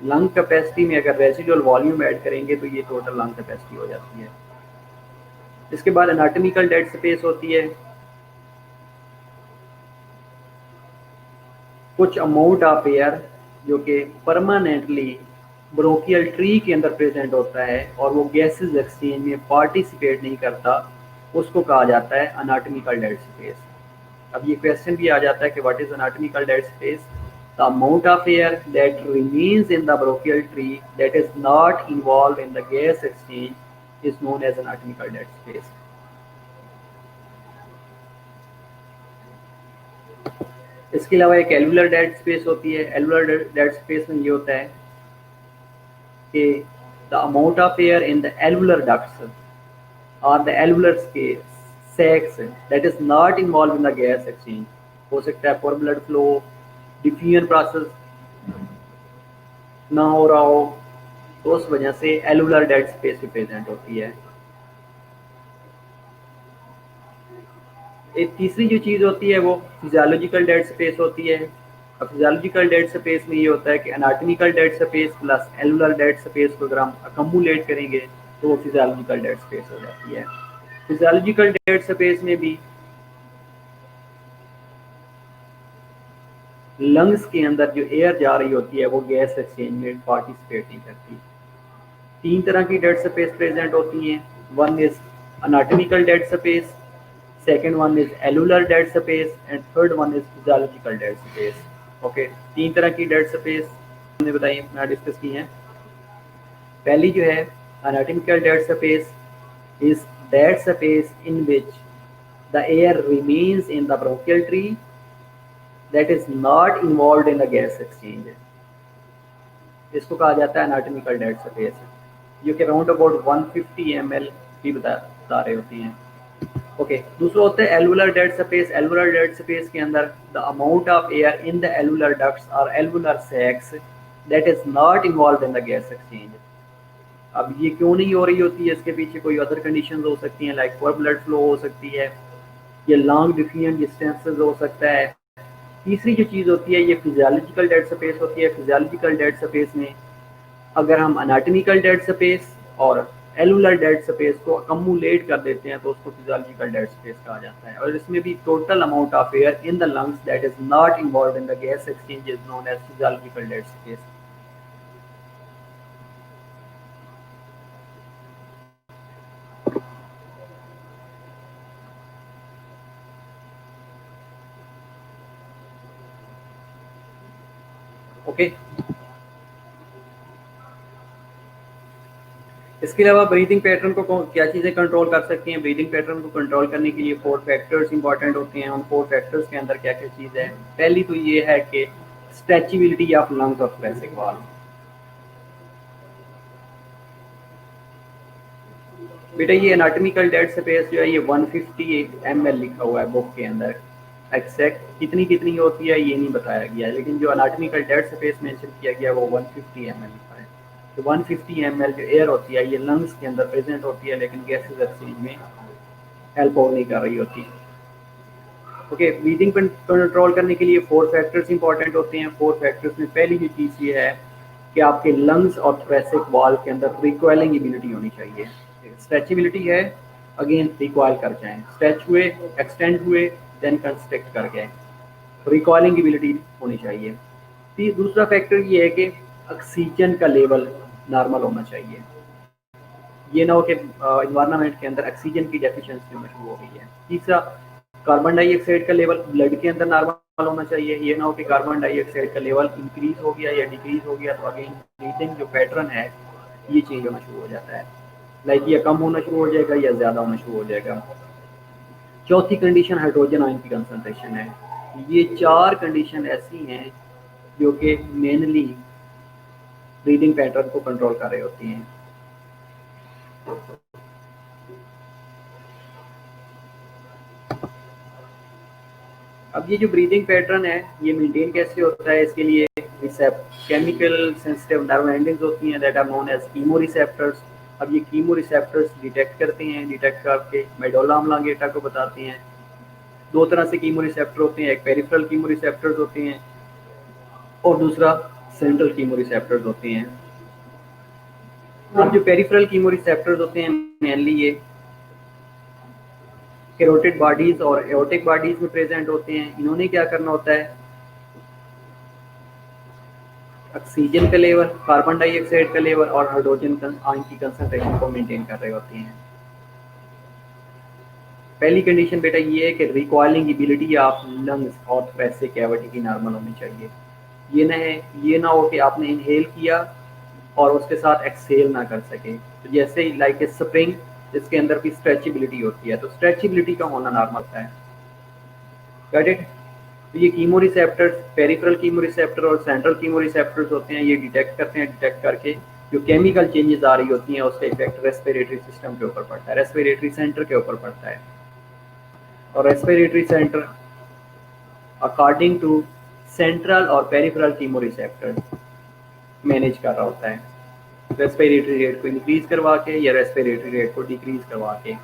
Speaker 1: Lung capacity में अगर रेजिडुअल वॉल्यूम ऐड करेंगे तो ये टोटल लंग कैपेसिटी हो जाती है। इसके बाद एनाटॉमिकल डेड स्पेस होती है। कुछ अमाउंट ऑफ एयर जो कि परमानेंटली ब्रोंकियल ट्री के अंदर प्रेजेंट होता है और वो गैसेस एक्सचेंज में पार्टिसिपेट नहीं करता, उसको कहा जाता है अनाटॉमिकल डेड स्पेस। अब ये क्वेश्चन भी आ जाता है कि what is anatomical dead space? The amount of air that remains in the bronchial tree that is not involve in the gas exchange is known as anatomical dead space. इसके अलावा एक alveolar dead space होती है। Alveolar dead space में ये होता है कि the amount of air in the alveolar ducts और the alveolar sacs that is not involved in the gas exchange। हो सकता है पोर ब्लड फ्लो, डिफ्यूजन प्रोसेस ना हो रहा हो, तो उस वजह से एल्वुलर डेड स्पेस भी प्रेजेंट होती है। एक तीसरी जो चीज़ होती है वो फिजियोलॉजिकल डेड स्पेस होती है। अब फिजियोलॉजिकल डेड स्पेस में ये होता है कि anatomical dead space plus alveolar dead space को अगर हम अकम्युलेट करेंगे तो वो फिजियोलॉजिकल डेड स्पेस हो जाती है। फिजियोलॉजिकल डेड स्पेस में भी लंग्स के अंदर जो एयर जा रही होती है वो गैस एक्सचेंज में पार्टिसिपेट नहीं करती। तीन तरह की डेड स्पेस प्रेजेंट होती हैं। One is anatomical dead space, second one is alveolar dead space and third one is physiological dead space. Okay, तीन तरह की डेड स्पेस हमने बताई, मैं डिस्कस की हैं। पहली जो है anatomical dead space is that space in which the air remains in the bronchial tree that is not involved in the gas exchange। इसको कहा जाता है एनाटॉमिकल डेड स्पेस, जो कि अराउंड अबाउट 150 ml भी बता रहे होती हैं। ओके, दूसरा होता है alveolar dead space. Alveolar dead space के अंदर the amount of air in the alveolar ducts और alveolar sacs that is not involve in the gas exchange. अब ये क्यों नहीं हो रही होती है, इसके पीछे कोई अदर कंडीशंस हो सकती हैं, लाइक पुअर ब्लड फ्लो हो सकती है, ये लॉन्ग डिफ्यूजन डिस्टेंसेस हो सकता है। तीसरी जो चीज़ होती है ये फिजियोलॉजिकल डेड स्पेस होती है। फिजियोलॉजिकल डेड स्पेस में अगर हम अनाटॉमिकल डेड स्पेस और एलुलर डेड स्पेस को अकम्युलेट कर देते हैं तो उसको फिजियोलॉजिकल डेड स्पेस कहा जाता है। और इसमें भी total amount of air in the lungs that is not involve in the gas exchange is known as physiological dead space. Okay, इसके अलावा ब्रीदिंग पैटर्न को क्या चीज़ें कंट्रोल कर सकती हैं? ब्रीदिंग पैटर्न को कंट्रोल करने के लिए 4 फैक्टर्स इंपॉर्टेंट होते हैं। उन 4 फैक्टर्स के अंदर क्या क्या चीज़ है? पहली तो ये है कि स्ट्रेचेबिलिटी ऑफ लंग्स और thoracic वॉल। बेटा ये एनाटॉमिकल डेड स्पेस जो है ये 150 ml लिखा हुआ है बुक के अंदर। एक्जैक्ट कितनी कितनी होती है ये नहीं बताया गया, लेकिन जो एनाटॉमिकल डेड स्पेस मेंशन किया गया वो 150 ml लिखा है। तो 150 ml जो एयर होती है ये लंग्स के अंदर प्रेजेंट होती है, लेकिन गैसेज एक्सचेंज में हेल्प और नहीं कर रही होती। ओके, ब्रीदिंग कंट्रोल करने के लिए 4 फैक्टर्स इंपॉर्टेंट होते हैं। 4 फैक्टर्स में पहली जो चीज़ ये है कि आपके लंग्स और थोरैसिक वॉल के अंदर रिकॉइलिंग एबिलिटी होनी चाहिए। स्ट्रेचेबिलिटी है, अगेन रिकॉइल कर जाएं, स्ट्रेच हुए, एक्सटेंड हुए, देन कंस्ट्रिक्ट कर गए, रिकॉइलिंग एबिलिटी होनी चाहिए। फिर दूसरा फैक्टर ये है कि ऑक्सीजन का लेवल नॉर्मल होना चाहिए। ये ना हो कि इन्वायरमेंट के अंदर ऑक्सीजन की डेफिशिएंसी होना शुरू हो गई है। तीसरा, कार्बन डाइऑक्साइड का लेवल ब्लड के अंदर नॉर्मल होना चाहिए। ये ना हो कि कार्बन डाइऑक्साइड का लेवल इंक्रीज हो गया या डिक्रीज हो गया तो अगेन ब्रीथिंग जो पैटर्न है ये चेंज होना शुरू हो जाता है, लाइक ये कम होना शुरू हो जाएगा या ज़्यादा होना शुरू हो जाएगा। चौथी कंडीशन हाइड्रोजन आयन की कंसंट्रेशन है। ये 4 कंडीशन ऐसी हैं जो कि मेनली ब्रीदिंग पैटर्न को कंट्रोल कर रही होती हैं। अब ये जो ब्रीदिंग पैटर्न है ये मेंटेन कैसे होता है? इसके लिए केमिकल सेंसिटिव नर्व एंडिंग्स होती हैं that are known as chemo receptors. अब ये कीमो रिसेप्टर्स डिटेक्ट करते हैं, डिटेक्ट करके मेडुला ऑब्लांगेटा को बताते हैं। 2 तरह से कीमो रिसेप्टर होते हैं, एक पेरिफेरल कीमो रिसेप्टर्स होते हैं और दूसरा सेंट्रल कीमो रिसेप्टर्स होते हैं। अब जो पेरिफेरल कीमो रिसेप्टर्स होते हैं मेनली ये कैरोटिड बॉडीज और एओर्टिक बॉडीज में प्रेजेंट होते हैं। इन्होंने क्या करना होता है ऑक्सीजन का लेवल, कार्बन डाइऑक्साइड का लेवल और हाइड्रोजन आयन की कंसंट्रेशन को मेंटेन कर रही होती हैं। पहली कंडीशन बेटा ये है कि रिकॉइलिंग एबिलिटी ऑफ लंग्स और थोरेसिक कैविटी की नॉर्मल होनी चाहिए। ये ना हो कि आपने इनहेल किया और उसके साथ एक्सहेल ना कर सके। तो जैसे लाइक ए स्प्रिंग जिसके अंदर भी स्ट्रेचेबिलिटी होती है, तो स्ट्रेचेबिलिटी का होना नॉर्मल होता है। Got it? तो ये कीमोरिसेप्टर्स, पेरिफेरल कीमोरिसेप्टर और सेंट्रल कीमोरिसेप्टर्स होते हैं, ये डिटेक्ट करते हैं। डिटेक्ट करके जो केमिकल चेंजेस आ रही होती हैं उसका इफेक्ट रेस्पिरेटरी सिस्टम के ऊपर पड़ता है, रेस्पिरेटरी सेंटर के ऊपर पड़ता है। और respiratory centre according to central और पेरिफेरल कीमोरिसेप्टर मैनेज कर रहा होता है, रेस्पिरेटरी रेट को इंक्रीज करवा के या रेस्पिरेटरी रेट को डिक्रीज करवा के।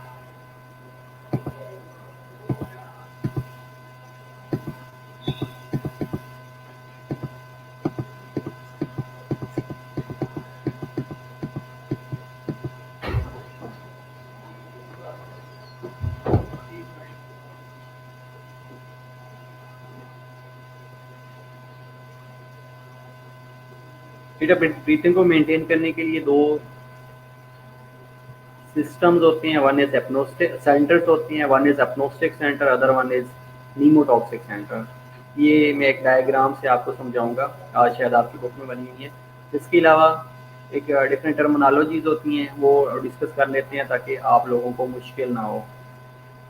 Speaker 1: ब्रीथिंग को मेंटेन करने के लिए दो सिस्टम्स होते हैं, वन इज एपनोस्टिक सेंटर्स होती हैं, one is apneustic centre, other one is pneumotaxic centre. ये मैं एक डायग्राम से आपको समझाऊंगा, आज शायद आपकी बुक में बनी हुई है। इसके अलावा एक डिफरेंट टर्मिनोलॉजीज होती हैं, वो डिस्कस कर लेते हैं ताकि आप लोगों को मुश्किल ना हो।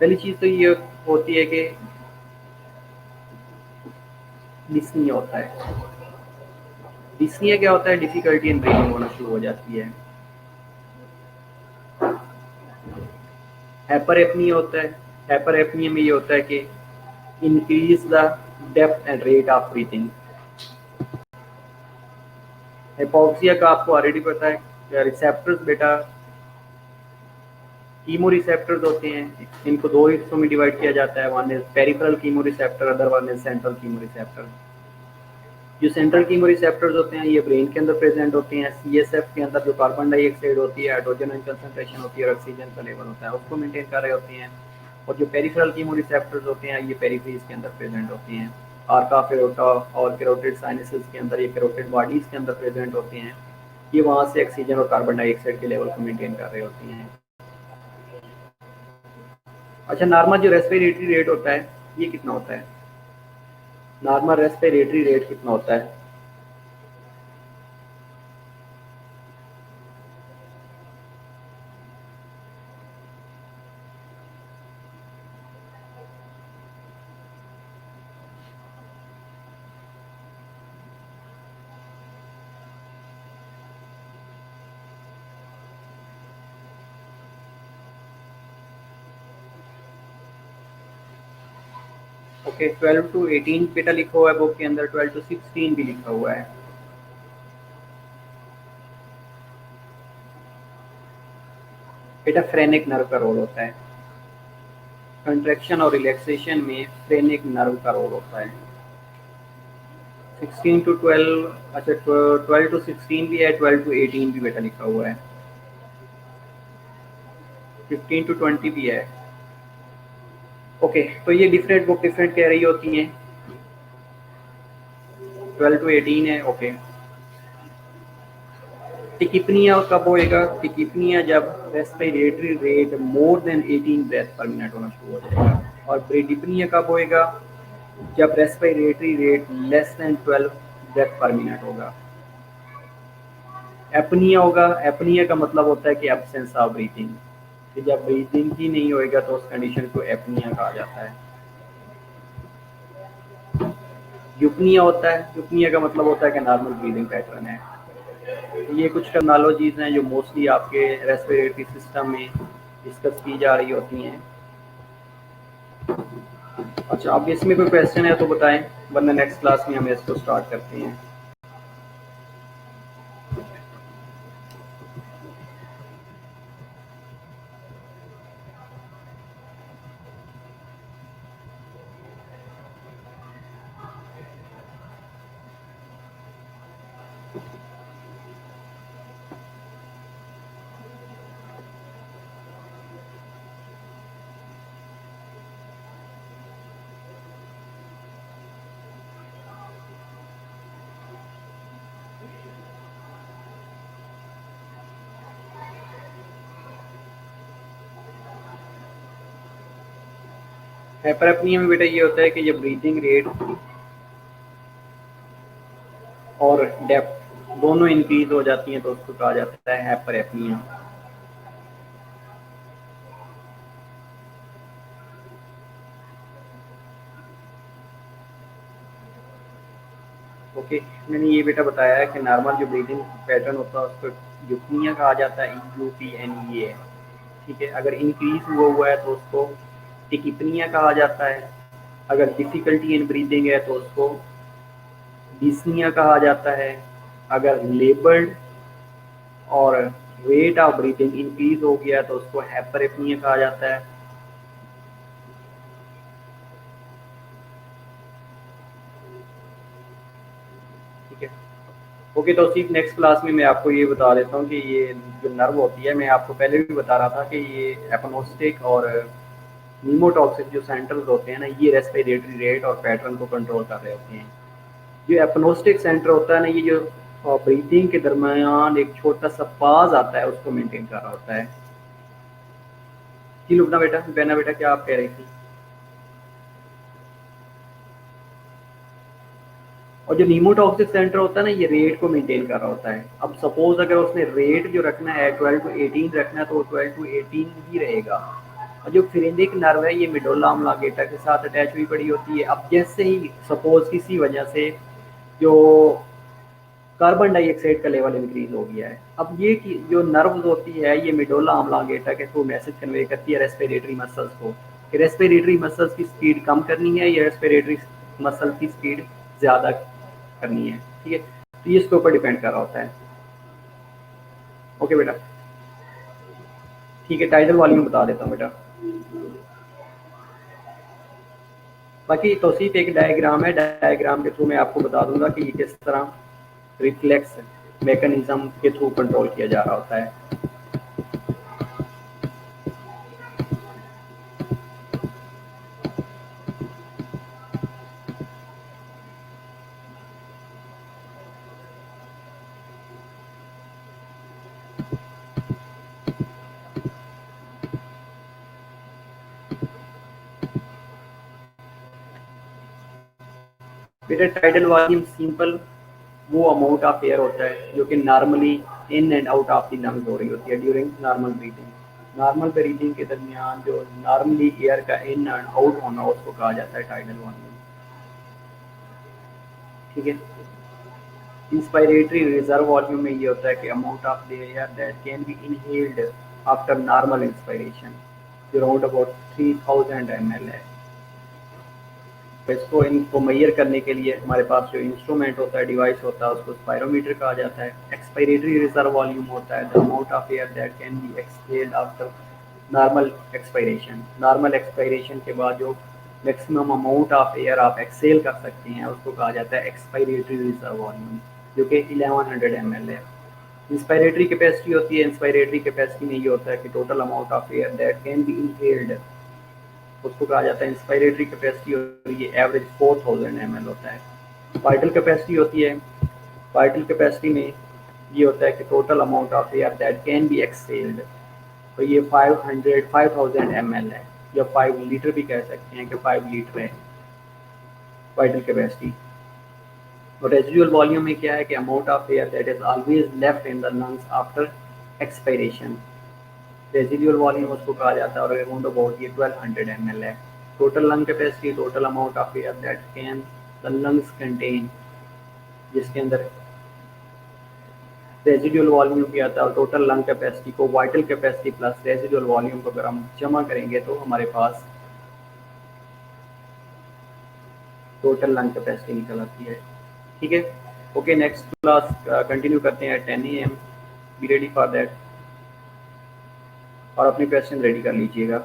Speaker 1: पहली चीज़ तो ये होती है कि डिस्निया होता है। डिस्निया क्या होता है? डिफिकल्टी इन ब्रीथिंग होना शुरू हो जाती है। हाइपर एपनिया होता है। हाइपर एपनिया में ये होता है कि increase the depth and rate of breathing. Hypoxia का आपको ऑलरेडी पता है। रिसेप्टर्स बेटा कीमो रिसेप्टर्स होते हैं, इनको दो हिस्सों में डिवाइड किया जाता है, one is peripheral chemo receptor, other one is central chemo receptor. जो सेंट्रल कीमो रिसेप्टर्स होते हैं ये ब्रेन के अंदर प्रेजेंट होते हैं। सीएसएफ के अंदर जो कार्बन डाइऑक्साइड होती है, हाइड्रोजन कंसंट्रेशन होती है और ऑक्सीजन का लेवल होता है उसको मेंटेन कर रहे होती हैं। और जो पेरिफेरल कीमो रिसेप्टर्स होते हैं ये पेरिफेरीज के अंदर प्रेजेंट होती हैं। आर्का फेरोटा और कैरोटिड साइनसेस के अंदर, ये कैरोटिड बॉडीज के अंदर प्रेजेंट होती हैं। ये वहाँ से ऑक्सीजन और कार्बन डाइऑक्साइड के लेवल को मेंटेन कर रही होती हैं। अच्छा, नॉर्मल जो रेस्पिरेटरी रेट होता है ये कितना होता है? नॉर्मल रेस्पिरेटरी रेट कितना होता है? ओके, 12 टू 18 बेटा लिखा हुआ है बुक के अंदर, 12 टू 16 भी लिखा हुआ है। बेटा फ्रेनिक नर्व का रोल होता है कंट्रैक्शन और रिलैक्सेशन में। फ्रेनिक नर्व का रोल होता है। 16 टू 12, अच्छा 12 टू 16 भी है, 12 टू 18 भी बेटा लिखा हुआ है, 15 टू 20 भी है। ओके, तो ये डिफरेंट बुक डिफरेंट कह रही होती हैं। 12 टू 18 है। ओके, टिकिपनिया कब होएगा? टिकिपनिया जब respiratory rate more than 18 breath per minute होना शुरू हो जाएगा। और ब्रेडिपनिया कब होएगा? जब respiratory rate less than 12 breath per minute होगा। एपनिया होगा। एपनिया का मतलब होता है कि एब्सेंस ऑफ ब्रीथिंग, कि जब ब्रीथिंग ही नहीं होएगा तो उस कंडीशन को एपनिया कहा जाता है। यूपनिया होता है। यूपनिया का मतलब होता है कि नॉर्मल ब्रीदिंग पैटर्न है। ये कुछ टर्मिनोलॉजीज हैं जो मोस्टली आपके रेस्पिरेटरी सिस्टम में डिस्कस की जा रही होती हैं। अच्छा, अब इसमें कोई क्वेश्चन है तो बताएं, वरना नेक्स्ट क्लास में हम इसको स्टार्ट करते हैं। हाइपरएपनिया में बेटा ये होता है कि जब ब्रीथिंग रेट और डेप्थ दोनों इंक्रीज हो जाती हैं तो उसको कहा जाता है हाइपरएपनिया। ओके, मैंने ये बेटा बताया है कि नॉर्मल जो ब्रीदिंग पैटर्न होता है उसको यूपनिया कहा जाता है, यूपीएनईए। ठीक है, अगर इंक्रीज हुआ है तो उसको टिकिपनिया कहा जाता है। अगर डिफिकल्टी इन ब्रीदिंग है तो उसको डिस्निया कहा जाता है। अगर लेबर्ड और रेट ऑफ ब्रीथिंग इंक्रीज हो गया तो उसको हाइपरएपनिया कहा जाता है। ठीक है, ओके। तो सिर्फ नेक्स्ट क्लास में मैं आपको ये बता देता हूँ कि ये जो नर्व होती है, मैं आपको पहले भी बता रहा था कि ये एपनोस्टिक और नीमोटॉक्सिक जो सेंटर्स होते हैं ना, ये रेस्पिरेटरी रेट और पैटर्न को कंट्रोल कर रहे होते हैं। जो एपनोस्टिक सेंटर होता है ना, ये जो ब्रीथिंग के दरमियान एक छोटा सा पाज आता है उसको मेंटेन कर रहा होता है। जी लुबना बेटा, बेना बेटा, क्या आप कह रही थी? और जो नीमोटॉक्सिक सेंटर होता है ना, ये रेट को मेंटेन कर रहा होता है। अब सपोज अगर उसने रेट जो रखना है 12 टू 18 रखना है तो 12 टू 18 ही रहेगा। और जो फिरेंजिक नर्व है ये मेडुल्ला ऑब्लांगेटा के साथ अटैच हुई पड़ी होती है। अब जैसे ही सपोज किसी वजह से जो कार्बन डाइऑक्साइड का लेवल इंक्रीज हो गया है, अब ये कि जो नर्व्स होती है ये मेडुल्ला ऑब्लांगेटा के थ्रू मैसेज कन्वे करती है रेस्पिरेटरी मसल्स को कि रेस्पिरेटरी मसल्स की स्पीड कम करनी है या रेस्पिरेटरी मसल की स्पीड ज़्यादा करनी है। ठीक है, तो ये इसके ऊपर डिपेंड कर रहा होता है। ओके बेटा, ठीक है, टाइटल वॉल्यूम बता देता हूँ बेटा। बाकी तौसीफ एक डायग्राम है, डायग्राम के थ्रू मैं आपको बता दूंगा कि ये किस तरह रिफ्लेक्स मैकेनिज्म के थ्रू कंट्रोल किया जा रहा होता है। बेटा टाइडल वॉल्यूम सिंपल वो अमाउंट ऑफ एयर होता है जो कि normally in and out of the lungs हो रही होती है during normal breathing. Normal breathing के दरमियान जो नॉर्मली एयर का इन एंड आउट होना उसको कहा जाता है टाइडल वॉल्यूम। ठीक है, इंस्पायरेटरी रिजर्व वॉल्यूम में ये होता है कि amount of the air that can B inhaled after normal inspiration, जो अराउंड अबाउट 3000 ml है। इसको इनको मेजर करने के लिए हमारे पास जो इंस्ट्रूमेंट होता है, डिवाइस होता है, उसको स्पायरोमीटर कहा जाता है। एक्सपायरेटरी रिजर्व वॉल्यूम होता है the amount of air that can be exhaled after normal expiration. Normal expiration के बाद जो मैक्सिमम अमाउंट ऑफ एयर आप एक्सेल कर सकते हैं उसको कहा जाता है एक्सपायरेटरी रिजर्व वॉल्यूम, जो कि 1100 ml है। इंस्पायरेटरी कैपेसिटी होती है, इंस्पायरेटरी कैपेसिटी में ये होता है कि total amount of air that can B inhaled, उसको कहा जाता है इंस्पायरेटरी कैपेसिटी, और ये एवरेज 4000 ml होता है। वाइटल कैपेसिटी होती है, वाइटल कैपेसिटी में ये होता है कि total amount of air that can B excelled, तो ये 5000 ml है, या 5 लीटर भी कह सकते हैं कि 5 लीटर है वाइटल कैपेसिटी। और रेजिडुअल वॉल्यूम में क्या है कि amount of air that is always left in the lungs after expiration, residual volume उसको कहा जाता है। और अराउंड अबाउट ये 1200 ml है। Total lung capacity, total amount of air that can the lungs contain, जिसके अंदर रेजिडुअल वॉल्यूम भी आता है। और टोटल लंग कैपेसिटी को vital capacity plus residual volume को अगर हम जमा करेंगे तो हमारे पास टोटल लंग कैपेसिटी निकल आती है। ठीक है, ओके। नेक्स्ट क्लास कंटिन्यू करते हैं 10 AM। Be ready for that और अपने क्वेश्चन रेडी कर लीजिएगा।